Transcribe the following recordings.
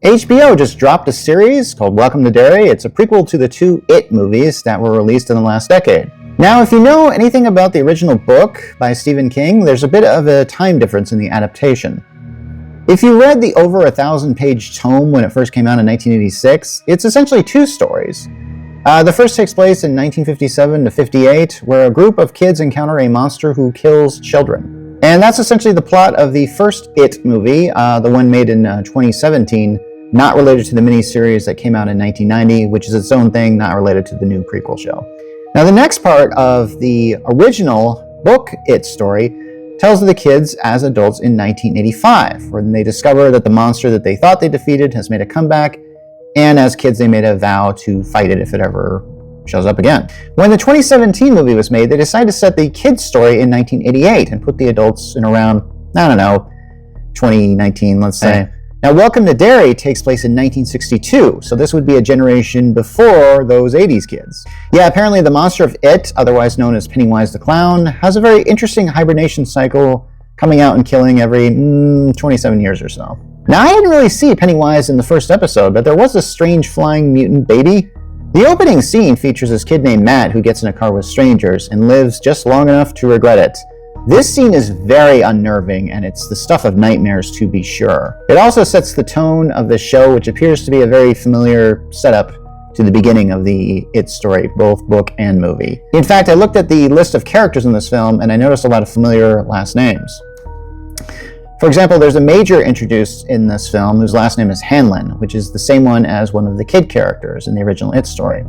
HBO just dropped a series called Welcome to Derry. It's a prequel to the two It movies that were released in the last decade. Now, if you know anything about the original book by Stephen King, there's a bit of a time difference in the adaptation. If you read the over 1,000-page tome when it first came out in 1986, it's essentially two stories. The first takes place in 1957 to 58, where a group of kids encounter a monster who kills children. And that's essentially the plot of the first It movie, the one made in 2017, not related to the miniseries that came out in 1990, which is its own thing, not related to the new prequel show. Now, the next part of the original book It story tells the kids as adults in 1985, when they discover that the monster that they thought they defeated has made a comeback, and as kids they made a vow to fight it if it ever shows up again. When the 2017 movie was made, they decided to set the kids' story in 1988 and put the adults in around, 2019, let's say. Now, Welcome to Derry takes place in 1962, so this would be a generation before those 80s kids. Yeah, apparently the monster of It, otherwise known as Pennywise the Clown, has a very interesting hibernation cycle, coming out and killing every 27 years or so. Now, I didn't really see Pennywise in the first episode, but there was a strange flying mutant baby. The opening scene features this kid named Matt who gets in a car with strangers and lives just long enough to regret it. This scene is very unnerving, and it's the stuff of nightmares to be sure. It also sets the tone of the show, which appears to be a very familiar setup to the beginning of the It story, both book and movie. In fact, I looked at the list of characters in this film, and I noticed a lot of familiar last names. For example, there's a major introduced in this film whose last name is Hanlon, which is the same one as one of the kid characters in the original It story.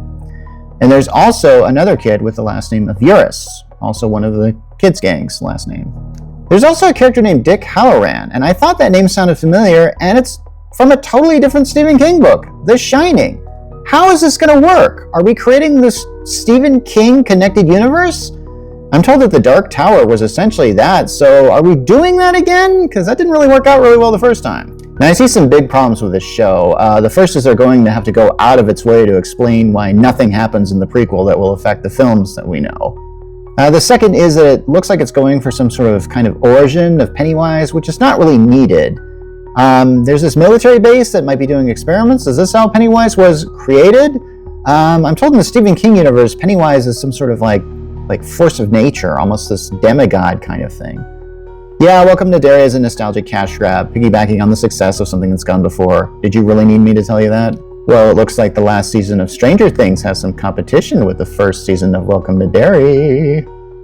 And there's also another kid with the last name of Eurus, also one of the kids' gang's last name. There's also a character named Dick Halloran, and I thought that name sounded familiar, and it's from a totally different Stephen King book, The Shining. How is this going to work? Are we creating this Stephen King connected universe? I'm told that The Dark Tower was essentially that, so are we doing that again? Because that didn't really work out really well the first time. Now, I see some big problems with this show. The first is they're going to have to go out of its way to explain why nothing happens in the prequel that will affect the films that we know. The second is that it looks like it's going for some sort of kind of origin of Pennywise, which is not really needed. There's this military base that might be doing experiments. Is this how Pennywise was created? I'm told in the Stephen King universe, Pennywise is some sort of like force of nature, almost this demigod kind of thing. Yeah, Welcome to Derry is a nostalgic cash grab, piggybacking on the success of something that's gone before. Did you really need me to tell you that? Well, it looks like the last season of Stranger Things has some competition with the first season of Welcome to Derry.